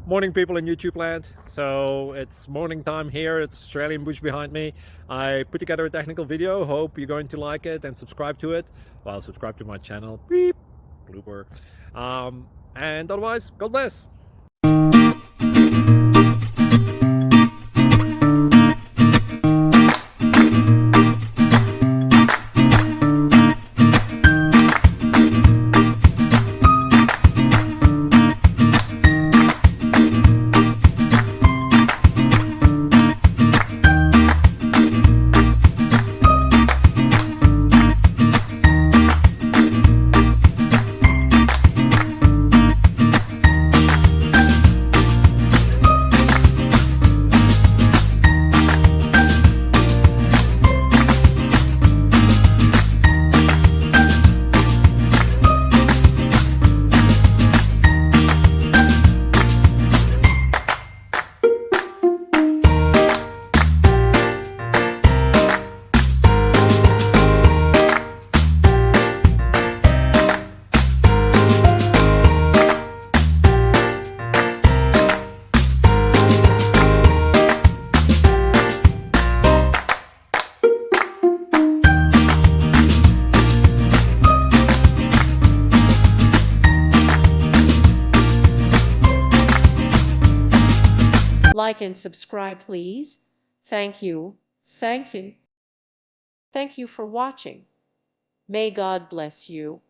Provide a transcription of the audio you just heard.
Morning, people in YouTube land. So it's morning time here. It's Australian bush behind me. I put together a technical video. Hope you're going to like it and subscribe to it. Well, subscribe to my channel. Beep, blooper. And otherwise, God bless. Like and subscribe, please. Thank you. Thank you. Thank you for watching. May God bless you.